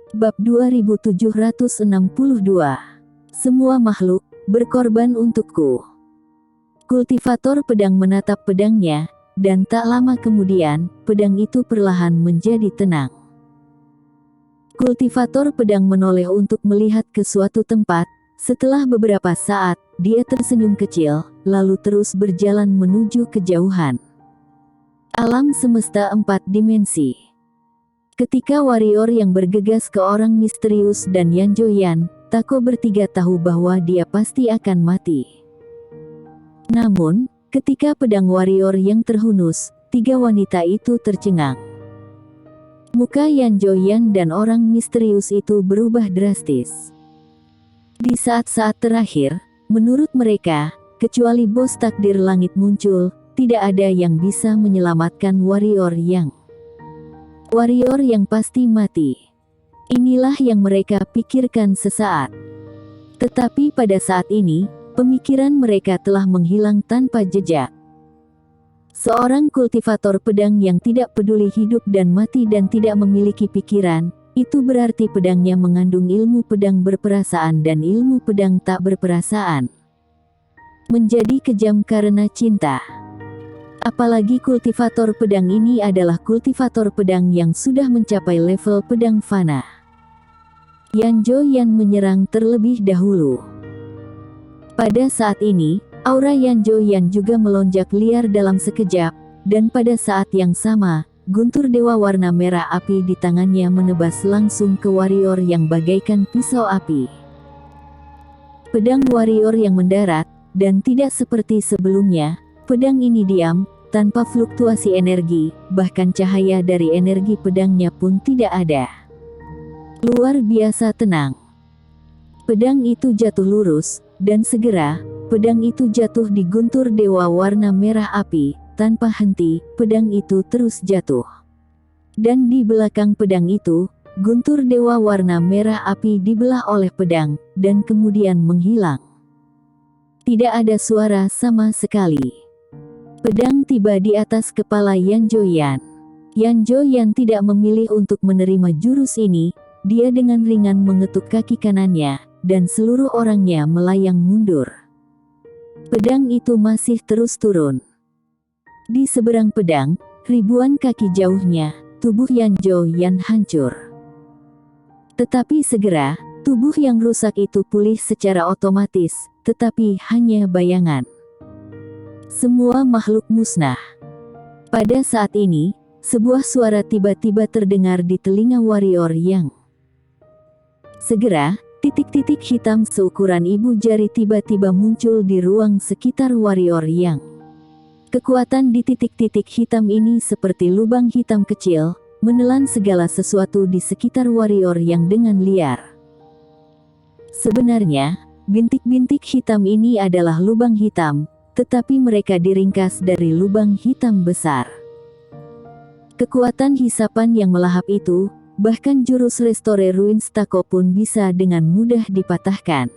Bab 2762. Semua makhluk berkorban untukku. Kultivator pedang menatap pedangnya, dan tak lama kemudian, pedang itu perlahan menjadi tenang. Kultivator pedang menoleh untuk melihat ke suatu tempat. Setelah beberapa saat, dia tersenyum kecil, lalu terus berjalan menuju kejauhan. Alam semesta 4 dimensi. Ketika warrior yang bergegas ke orang misterius dan Yanjoyan, Tako bertiga tahu bahwa dia pasti akan mati. Namun, ketika pedang warrior yang terhunus, 3 wanita itu tercengang. Muka Yanjoyan dan orang misterius itu berubah drastis. Di saat-saat terakhir, menurut mereka, kecuali bos takdir langit muncul, tidak ada yang bisa menyelamatkan warrior yang pasti mati. Inilah yang mereka pikirkan sesaat. Tetapi pada saat ini, pemikiran mereka telah menghilang tanpa jejak. Seorang kultivator pedang yang tidak peduli hidup dan mati dan tidak memiliki pikiran, itu berarti pedangnya mengandung ilmu pedang berperasaan dan ilmu pedang tak berperasaan. Menjadi kejam karena cinta. Apalagi kultivator pedang ini adalah kultivator pedang yang sudah mencapai level pedang fana. Yanjoyan menyerang terlebih dahulu. Pada saat ini, aura Yanjoyan juga melonjak liar dalam sekejap, dan pada saat yang sama, guntur dewa warna merah api di tangannya menebas langsung ke warrior yang bagaikan pisau api. Pedang warrior yang mendarat, dan tidak seperti sebelumnya, pedang ini diam, tanpa fluktuasi energi, bahkan cahaya dari energi pedangnya pun tidak ada. Luar biasa tenang. Pedang itu jatuh lurus, dan segera, pedang itu jatuh di guntur dewa warna merah api. Tanpa henti, pedang itu terus jatuh. Dan di belakang pedang itu, guntur dewa warna merah api dibelah oleh pedang, dan kemudian menghilang. Tidak ada suara sama sekali. Pedang tiba di atas kepala Yanjoyan. Yanjoyan tidak memilih untuk menerima jurus ini, dia dengan ringan mengetuk kaki kanannya, dan seluruh orangnya melayang mundur. Pedang itu masih terus turun. Di seberang pedang, ribuan kaki jauhnya, tubuh Yanjoyan hancur. Tetapi segera, tubuh yang rusak itu pulih secara otomatis, tetapi hanya bayangan. Semua makhluk musnah. Pada saat ini, sebuah suara tiba-tiba terdengar di telinga warrior yang. Segera, titik-titik hitam seukuran ibu jari tiba-tiba muncul di ruang sekitar warrior yang. Kekuatan di titik-titik hitam ini seperti lubang hitam kecil, menelan segala sesuatu di sekitar warrior yang dengan liar. Sebenarnya, bintik-bintik hitam ini adalah lubang hitam, tetapi mereka diringkas dari lubang hitam besar. Kekuatan hisapan yang melahap itu, bahkan jurus Restore Ruins Tako pun bisa dengan mudah dipatahkan.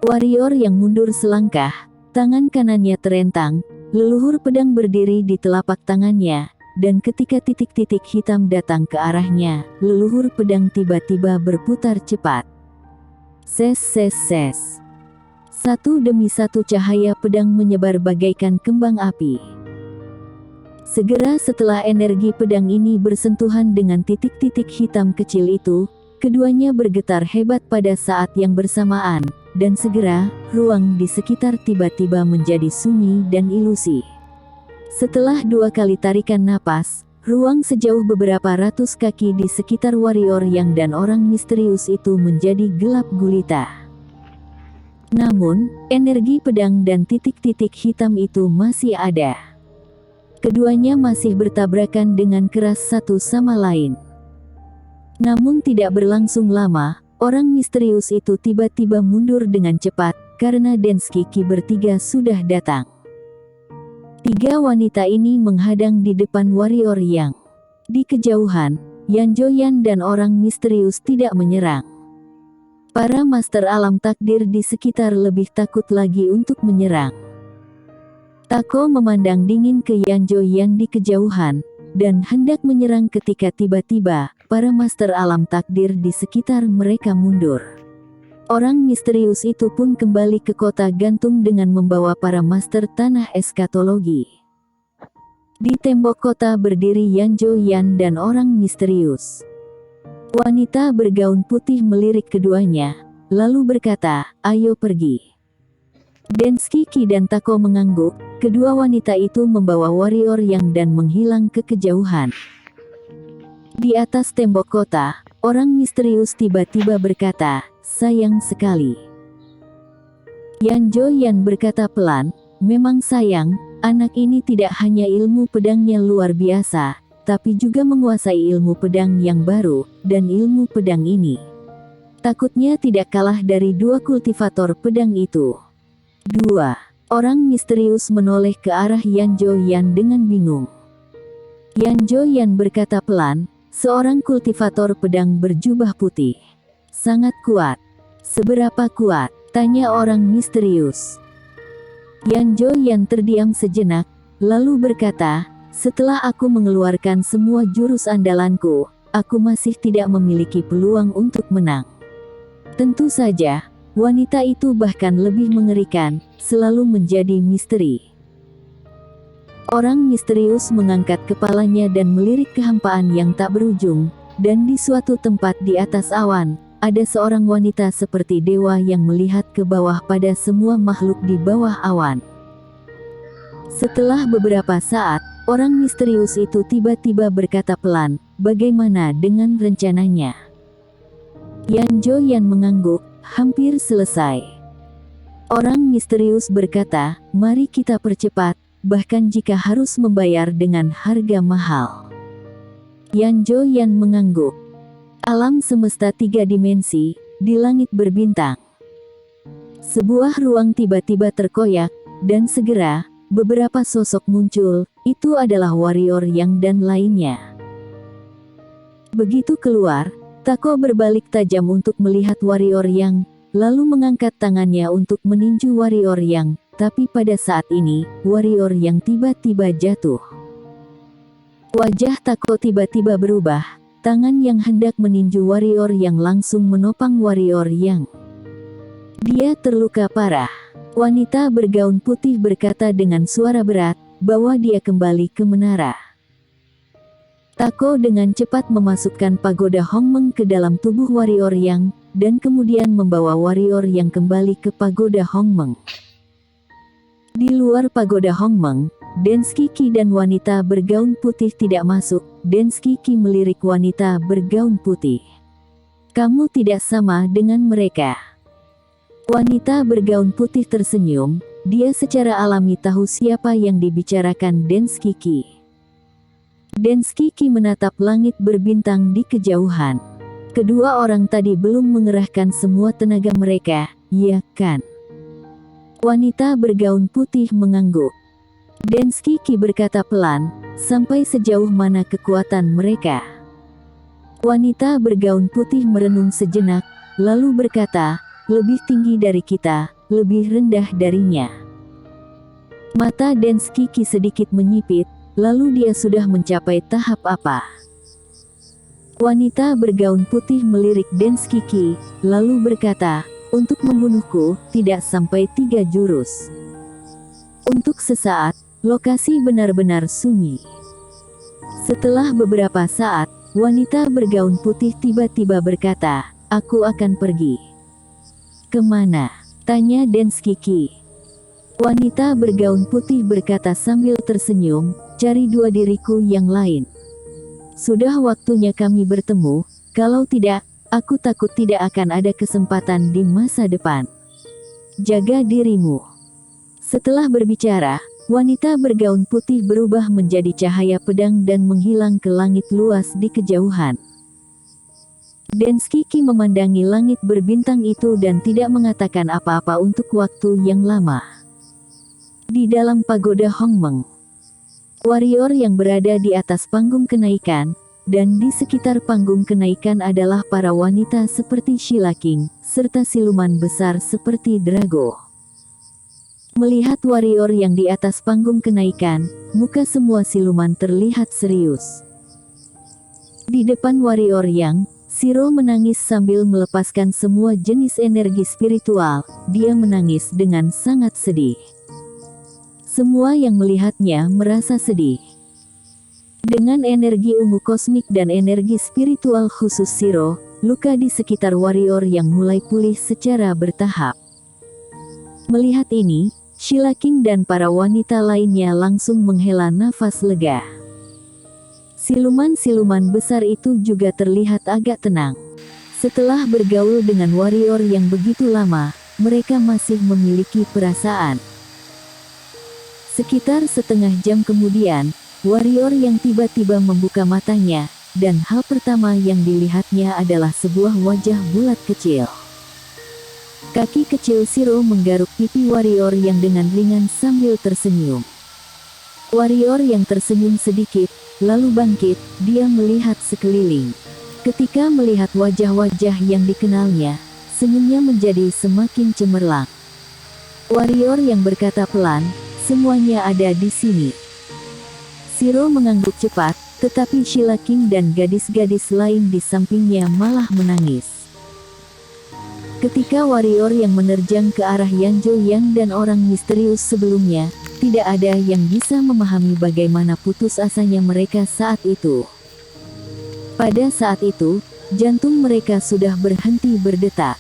Warrior yang mundur selangkah, tangan kanannya terentang, leluhur pedang berdiri di telapak tangannya, dan ketika titik-titik hitam datang ke arahnya, leluhur pedang tiba-tiba berputar cepat. Ses ses ses. Satu demi satu cahaya pedang menyebar bagaikan kembang api. Segera setelah energi pedang ini bersentuhan dengan titik-titik hitam kecil itu, keduanya bergetar hebat pada saat yang bersamaan, dan segera, ruang di sekitar tiba-tiba menjadi sunyi dan ilusi. Setelah 2 kali tarikan napas, ruang sejauh beberapa ratus kaki di sekitar warrior yang dan orang misterius itu menjadi gelap gulita. Namun, energi pedang dan titik-titik hitam itu masih ada. Keduanya masih bertabrakan dengan keras satu sama lain. Namun tidak berlangsung lama, orang misterius itu tiba-tiba mundur dengan cepat, karena Denski Ki bertiga sudah datang. 3 wanita ini menghadang di depan warrior yang. Di kejauhan, Yanjoyan dan orang misterius tidak menyerang. Para master alam takdir di sekitar lebih takut lagi untuk menyerang. Tako memandang dingin ke Yanjoyan di kejauhan, dan hendak menyerang ketika tiba-tiba para master alam takdir di sekitar mereka mundur. Orang misterius itu pun kembali ke kota gantung dengan membawa para master tanah eskatologi. Di tembok kota berdiri Yanjo Yan dan orang misterius. Wanita bergaun putih melirik keduanya, lalu berkata, "Ayo pergi." Denski Ki dan Tako mengangguk. Kedua wanita itu membawa warrior yang dan menghilang ke kejauhan. Di atas tembok kota, orang misterius tiba-tiba berkata, "Sayang sekali." Yanjo Yan berkata pelan, "Memang sayang, anak ini tidak hanya ilmu pedangnya luar biasa, tapi juga menguasai ilmu pedang yang baru, dan ilmu pedang ini takutnya tidak kalah dari 2 kultivator pedang itu." 2. Orang misterius menoleh ke arah Yanjo Yan dengan bingung. Yanjo Yan berkata pelan, "Seorang kultivator pedang berjubah putih. Sangat kuat." "Seberapa kuat?" tanya orang misterius. Yanjo Yan terdiam sejenak, lalu berkata, "Setelah aku mengeluarkan semua jurus andalanku, aku masih tidak memiliki peluang untuk menang." Tentu saja, wanita itu bahkan lebih mengerikan, selalu menjadi misteri. Orang misterius mengangkat kepalanya dan melirik kehampaan yang tak berujung, dan di suatu tempat di atas awan, ada seorang wanita seperti dewa yang melihat ke bawah pada semua makhluk di bawah awan. Setelah beberapa saat, orang misterius itu tiba-tiba berkata pelan, "Bagaimana dengan rencananya?" Yanjo Yan mengangguk, "Hampir selesai." Orang misterius berkata, "Mari kita percepat, bahkan jika harus membayar dengan harga mahal." Yanjo Yan mengangguk. Alam semesta 3 dimensi, di langit berbintang. Sebuah ruang tiba-tiba terkoyak, dan segera, beberapa sosok muncul, itu adalah warrior yang dan lainnya. Begitu keluar, Tako berbalik tajam untuk melihat warrior yang, lalu mengangkat tangannya untuk meninju warrior yang, tapi pada saat ini, warrior yang tiba-tiba jatuh. Wajah Tako tiba-tiba berubah, tangan yang hendak meninju warrior yang langsung menopang warrior yang. Dia terluka parah. Wanita bergaun putih berkata dengan suara berat, bahwa dia kembali ke menara. Tako dengan cepat memasukkan pagoda Hongmeng ke dalam tubuh warrior yang, dan kemudian membawa warrior yang kembali ke pagoda Hongmeng. Di luar pagoda Hongmeng, Denski Ki dan wanita bergaun putih tidak masuk. Denski Ki melirik wanita bergaun putih. "Kamu tidak sama dengan mereka." Wanita bergaun putih tersenyum, dia secara alami tahu siapa yang dibicarakan Denski Ki. Denski Ki menatap langit berbintang di kejauhan. Kedua orang tadi belum mengerahkan semua tenaga mereka, ya kan? Wanita bergaun putih mengangguk. Denski Ki berkata pelan, "Sampai sejauh mana kekuatan mereka?" Wanita bergaun putih merenung sejenak, lalu berkata, "Lebih tinggi dari kita, lebih rendah darinya." Mata Denski Ki sedikit menyipit, lalu dia sudah mencapai tahap apa? Wanita bergaun putih melirik Denski Ki, lalu berkata, "Untuk membunuhku, tidak sampai 3 jurus." Untuk sesaat, lokasi benar-benar sunyi. Setelah beberapa saat, wanita bergaun putih tiba-tiba berkata, "Aku akan pergi." "Kemana?" tanya Denski Ki. Wanita bergaun putih berkata sambil tersenyum, "Cari 2 diriku yang lain. Sudah waktunya kami bertemu, kalau tidak, aku takut tidak akan ada kesempatan di masa depan. Jaga dirimu." Setelah berbicara, wanita bergaun putih berubah menjadi cahaya pedang dan menghilang ke langit luas di kejauhan. Denski Ki memandangi langit berbintang itu dan tidak mengatakan apa-apa untuk waktu yang lama. Di dalam pagoda Hongmeng, warrior yang berada di atas panggung kenaikan, dan di sekitar panggung kenaikan adalah para wanita seperti Shila King, serta siluman besar seperti Drago. Melihat warrior yang di atas panggung kenaikan, muka semua siluman terlihat serius. Di depan warrior yang, Shiro menangis sambil melepaskan semua jenis energi spiritual. Dia menangis dengan sangat sedih. Semua yang melihatnya merasa sedih. Dengan energi ungu kosmik dan energi spiritual khusus Shiro, luka di sekitar warrior yang mulai pulih secara bertahap. Melihat ini, Sheila King dan para wanita lainnya langsung menghela nafas lega. Siluman-siluman besar itu juga terlihat agak tenang. Setelah bergaul dengan warrior yang begitu lama, mereka masih memiliki perasaan. Sekitar setengah jam kemudian, warrior yang tiba-tiba membuka matanya, dan hal pertama yang dilihatnya adalah sebuah wajah bulat kecil. Kaki kecil Shiro menggaruk pipi warrior yang dengan ringan sambil tersenyum. Warrior yang tersenyum sedikit, lalu bangkit, dia melihat sekeliling. Ketika melihat wajah-wajah yang dikenalnya, senyumnya menjadi semakin cemerlang. Warrior yang berkata pelan, "Semuanya ada di sini." Shiro mengangguk cepat, tetapi Sheila King dan gadis-gadis lain di sampingnya malah menangis. Ketika warrior yang menerjang ke arah Yanjo Yang dan orang misterius sebelumnya, tidak ada yang bisa memahami bagaimana putus asanya mereka saat itu. Pada saat itu, jantung mereka sudah berhenti berdetak.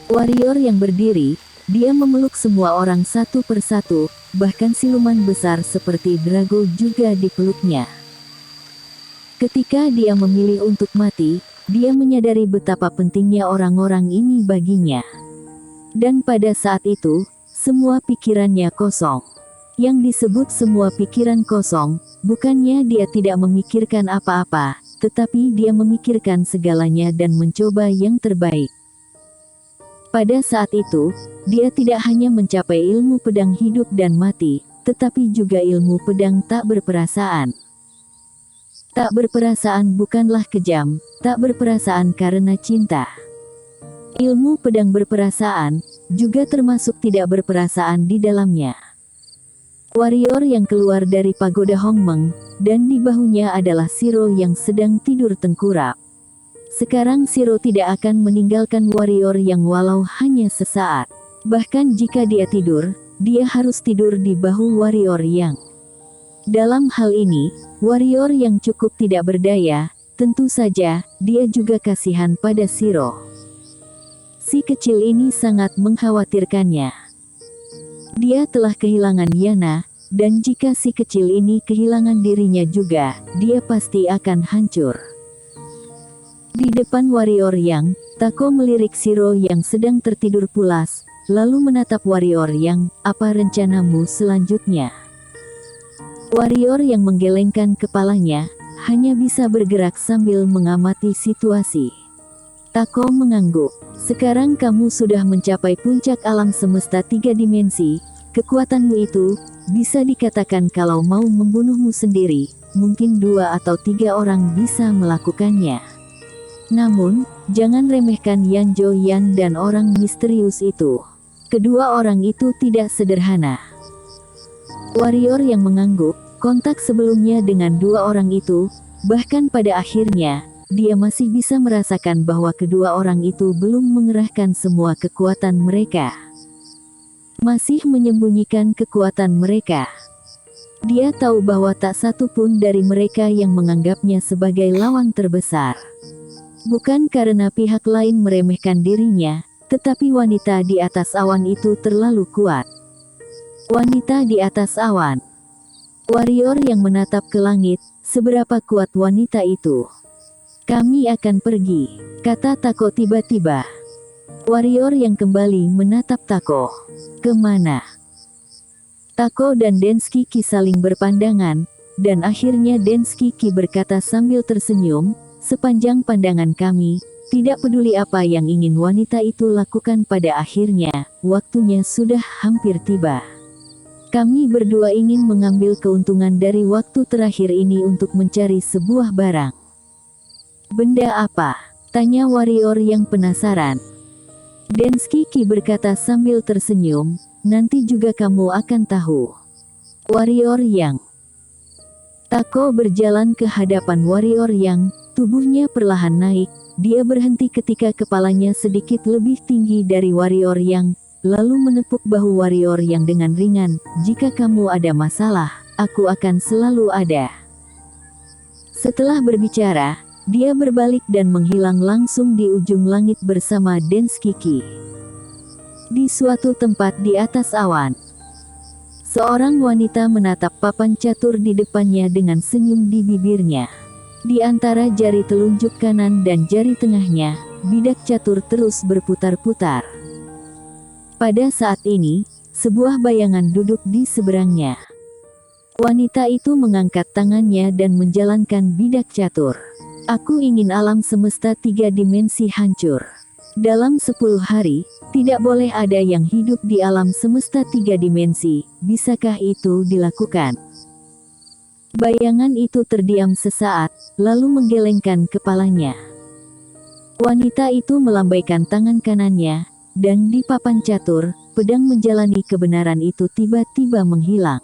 Warrior yang berdiri, dia memeluk semua orang satu persatu, bahkan siluman besar seperti Drago juga dipeluknya. Ketika dia memilih untuk mati, dia menyadari betapa pentingnya orang-orang ini baginya. Dan pada saat itu, semua pikirannya kosong. Yang disebut semua pikiran kosong, bukannya dia tidak memikirkan apa-apa, tetapi dia memikirkan segalanya dan mencoba yang terbaik. Pada saat itu, dia tidak hanya mencapai ilmu pedang hidup dan mati, tetapi juga ilmu pedang tak berperasaan. Tak berperasaan bukanlah kejam, tak berperasaan karena cinta. Ilmu pedang berperasaan, juga termasuk tidak berperasaan di dalamnya. Warrior yang keluar dari pagoda Hongmeng, dan di bahunya adalah Shiro yang sedang tidur tengkurap. Sekarang Shiro tidak akan meninggalkan warrior yang walau hanya sesaat. Bahkan jika dia tidur, dia harus tidur di bahu warrior yang. Dalam hal ini, warrior yang cukup tidak berdaya, tentu saja, dia juga kasihan pada Shiro. Si kecil ini sangat mengkhawatirkannya. Dia telah kehilangan Yana, dan jika si kecil ini kehilangan dirinya juga, dia pasti akan hancur. Di depan warrior yang, Tako melirik Shiro yang sedang tertidur pulas, lalu menatap warrior yang, "Apa rencanamu selanjutnya?" Warrior yang menggelengkan kepalanya, hanya bisa bergerak sambil mengamati situasi. Tako mengangguk. "Sekarang kamu sudah mencapai puncak alam semesta 3 dimensi, kekuatanmu itu, bisa dikatakan kalau mau membunuhmu sendiri, mungkin 2 atau 3 orang bisa melakukannya. Namun, jangan remehkan Yanjo Yan dan orang misterius itu. Kedua orang itu tidak sederhana." Warrior yang mengangguk, kontak sebelumnya dengan 2 orang itu, bahkan pada akhirnya, dia masih bisa merasakan bahwa kedua orang itu belum mengerahkan semua kekuatan mereka. Masih menyembunyikan kekuatan mereka. Dia tahu bahwa tak satu pun dari mereka yang menganggapnya sebagai lawan terbesar. Bukan karena pihak lain meremehkan dirinya, tetapi wanita di atas awan itu terlalu kuat. Wanita di atas awan. Warrior yang menatap ke langit, seberapa kuat wanita itu? "Kami akan pergi," kata Tako tiba-tiba. Warrior yang kembali menatap Tako. "Kemana?" Tako dan Denski-ki saling berpandangan, dan akhirnya Denski-ki berkata sambil tersenyum, "Sepanjang pandangan kami, tidak peduli apa yang ingin wanita itu lakukan pada akhirnya, waktunya sudah hampir tiba. Kami berdua ingin mengambil keuntungan dari waktu terakhir ini untuk mencari sebuah barang." "Benda apa?" tanya warrior yang penasaran. Denski-ki berkata sambil tersenyum, nanti juga kamu akan tahu. Warrior Yang. Tako berjalan ke hadapan Warrior Yang, tubuhnya perlahan naik. Dia berhenti ketika kepalanya sedikit lebih tinggi dari Warrior Yang, lalu menepuk bahu Warrior Yang dengan ringan. Jika kamu ada masalah, aku akan selalu ada. Setelah berbicara, dia berbalik dan menghilang langsung di ujung langit bersama Dance Kiki. Di suatu tempat di atas awan, seorang wanita menatap papan catur di depannya dengan senyum di bibirnya. Di antara jari telunjuk kanan dan jari tengahnya, bidak catur terus berputar-putar. Pada saat ini, sebuah bayangan duduk di seberangnya. Wanita itu mengangkat tangannya dan menjalankan bidak catur. Aku ingin alam semesta 3 dimensi hancur. Dalam 10 hari, tidak boleh ada yang hidup di alam semesta 3 dimensi. Bisakah itu dilakukan? Bayangan itu terdiam sesaat, lalu menggelengkan kepalanya. Wanita itu melambaikan tangan kanannya, dan di papan catur, pedang menjalani kebenaran itu tiba-tiba menghilang.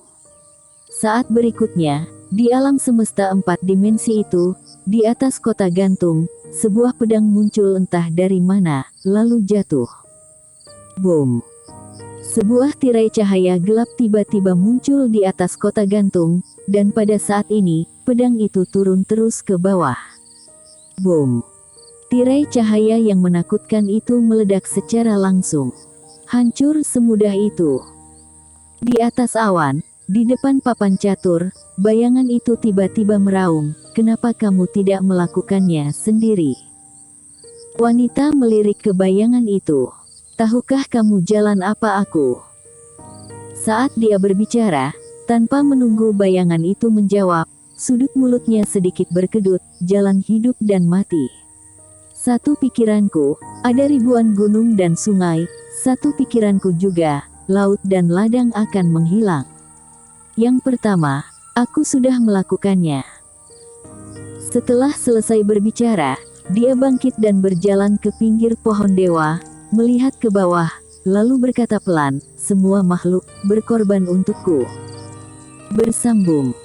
Saat berikutnya, di alam semesta 4 dimensi itu, di atas kota gantung, sebuah pedang muncul entah dari mana, lalu jatuh. Boom! Sebuah tirai cahaya gelap tiba-tiba muncul di atas kota gantung, dan pada saat ini, pedang itu turun terus ke bawah. Boom! Tirai cahaya yang menakutkan itu meledak secara langsung. Hancur semudah itu. Di atas awan, di depan papan catur, bayangan itu tiba-tiba meraung, "Kenapa kamu tidak melakukannya sendiri?" Wanita melirik ke bayangan itu. "Tahukah kamu jalan apa aku?" Saat dia berbicara, tanpa menunggu bayangan itu menjawab, sudut mulutnya sedikit berkedut, "Jalan hidup dan mati. Satu pikiranku, ada ribuan gunung dan sungai, satu pikiranku juga, laut dan ladang akan menghilang. Yang pertama, aku sudah melakukannya." Setelah selesai berbicara, dia bangkit dan berjalan ke pinggir pohon dewa, melihat ke bawah, lalu berkata pelan, "Semua makhluk berkorban untukku." Bersambung.